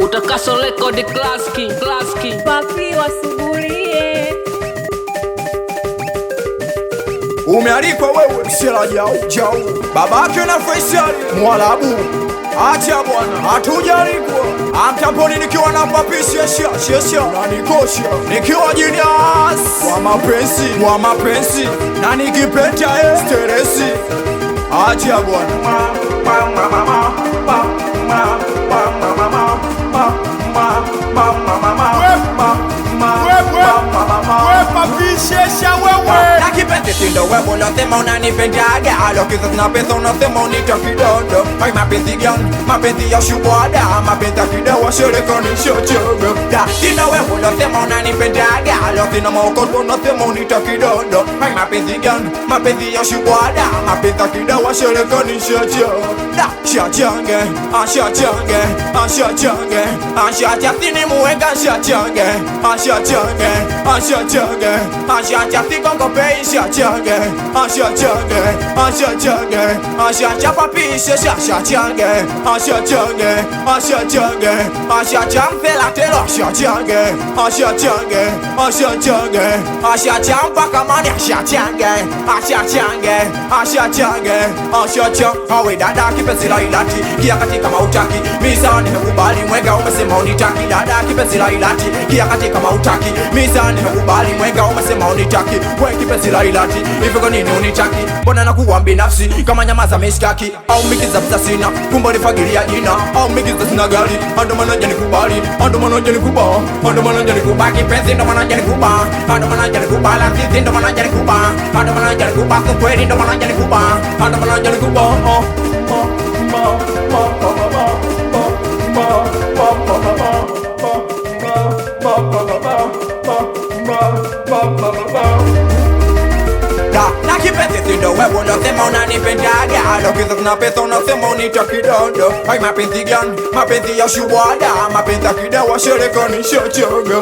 Utakaso record klaski Papi wasugulie. Umealikwa wewe msela jau babake na Faisal Mwarabu. Acha bwana, hatujalikwa. Amtaponi nikiwa na papi shesha na nikosha nikiwa genius wa mapenzi na nikipeta steresi. Acha bwana Nakipende tindo wewe unasema unanipendaga, alokiza na pesa unasema unita kidogo. Hai mapenzi gani? Mapenzi ya shubwada, mapenzi ya kidewa sherekani chochoga. Tindo wewe unasema unanipendaga, alokiza maokoto unasema unita kidogo. Hai mapenzi gani? Mapenzi ya shubwada, mapenzi ya kidewa sherekani chochoga. Shachange, ashachasini muweka shachange, ashachasi kongo pei shachange, ashachapapishe shachange, ashachamfela telo shachange, ashachampaka mani ashachange, hawe dada kipenzi la ilati, kia katika mautaki, misa nimekubali mwega umesema unitaki. Dada kipenzi la ilati, kia katika mautaki, misa nimekubali mwega umesema unitaki. We kipenzi la ilati, hivyo kwa nini unitaki? Mbona nakuwa binafsi kama nyama za mishkaki, au mikiza msasina kumbo nifagilia jina, au mikiza sina gari, ando manaja nikubali, ando manaja nikuba kipenzi, ndo manaja nikuba, ando manaja nikuba la sisi, ndo manaja nikuba, ando manaja nikuba kweli, ndo manaja nikuba, ando manaja nikuba. Na kipenzi tindo wewe unasema unanipendaga, alokiza na pesa unasema unita kidogo. Hai mapenzi gani? Mapenzi ya shubwada, mapenzi ya kidewa sherekani chochoga.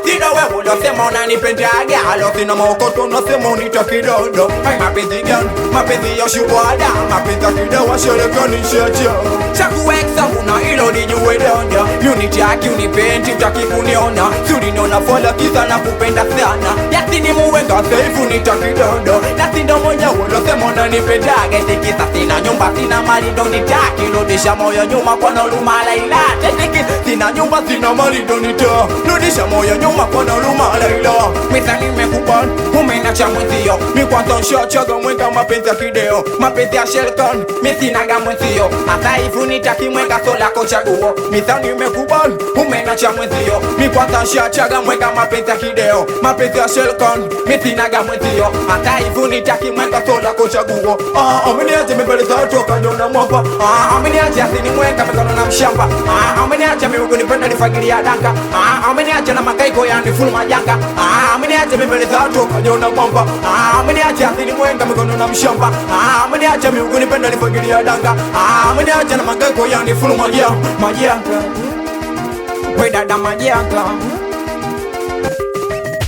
Tindo wewe unasema unanipendaga, alokiza maokoto unasema unita kidogo. Hai mapenzi gani? Mapenzi ya shubwada, mapenzi ya kidewa sherekani chochoga. Chakuweksa una ilo nijue dondo, unitaki unipendi utaki kuniona, tuliniona fola kisa na kupenda sana. Yatini muwenga saifu nitakidodo, na tindo moja ulosema unanipendaga. Tikisa sina nyumba sina mali ndo nitaki, rudisha moyo nyuma kwa noluma Laila. Tikisa sina nyumba sina mali ndo nita, rudisha moyo nyuma kwa noluma Laila. Mithali nimekubali umenacha mwenzio, mi kwanza nshachaga mwenga mapenzi ya kideo, mapenzi ya shelton mi sinaga mwenzio. Masaifu nitaki mwenga sola kochaguo, mithali nimekubali umenacha mwenzio, mi kwanza nshachaga mwenga mapenzi ya kideo, mapenzi ya shelton mi sinaga mwenzio. Masaifu nitaki mwenga sola kochaguo. Ameniacha mbele za watu wakanyona mwapa, ameniacha asini mwenga mekano na mshamba, ameniacha miugu nipenda nifagilia danga, ameniacha na makaiko ya nifulu majanga, ameniacha mbele za watu wakanyona mwapa, ameniacha asini mwenga mekano na mshamba, ameniacha miugu nipenda nifagilia danga, ameniacha na makaiko ya nifulu majanga. We dada majanga,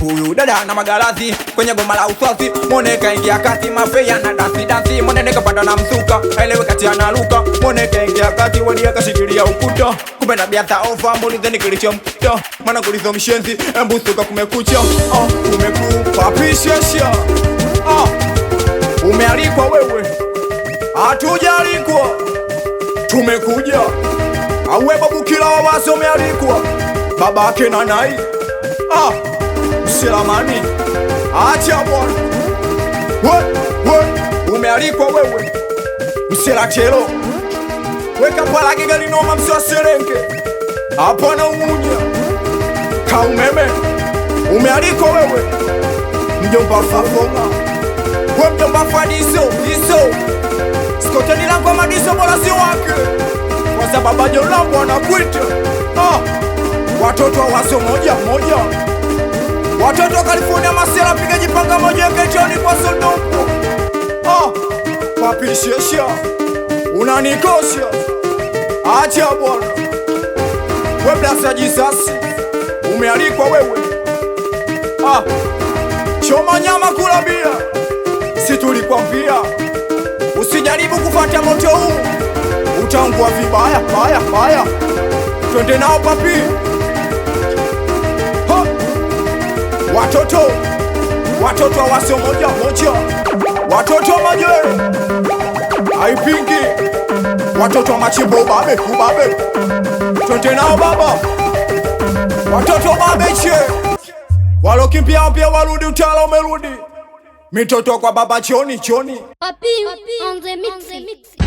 huyu dada na magalazi kwenye goma la uswazi, moneka ingia kati mafeya na dansi, moneka panda na msuka, elewe kati analuka, moneka ingia kati wadi akashikilia ukuta, kumbe na biata ofa mbulizeni kilicho mkuta, mana kulizo mshenzi, embusuka kumekucha, kumekupa pishesha. Umealikwa wewe, hatujalikwa, tumekuja. Awe babukila wawazi umealikwa, babake na nai Mselamani. Acha bwana, umealikwa wewe msela chelo, weka pala gigali noma msela serenge, hapana umunya kaumeme. Umealikwa wewe mjomba fafonga, we mjomba fadiso skoteni langu madiso bora si wake, kwa sababu jolambo anakuita. Watoto wa wazo moja, watoto wa California masela piga jipanga moja kechoni kwa sodopo. Papi shesha unanikosha. Acha bwana, we blasa jisasi. Umealikwa wewe, choma nyama kula bia, si tulikwambia usijaribu kufuata moto huu, utaungua vibaya baya. twende nao papi. Ha! Watoto wasio moja moja, watoto moja haipingi, watoto wa machimbo ubabe, twende nao baba, watoto babeche walokimbia mpya warudi, utala umerudi, mitoto kwa baba choni. Papi on the mix.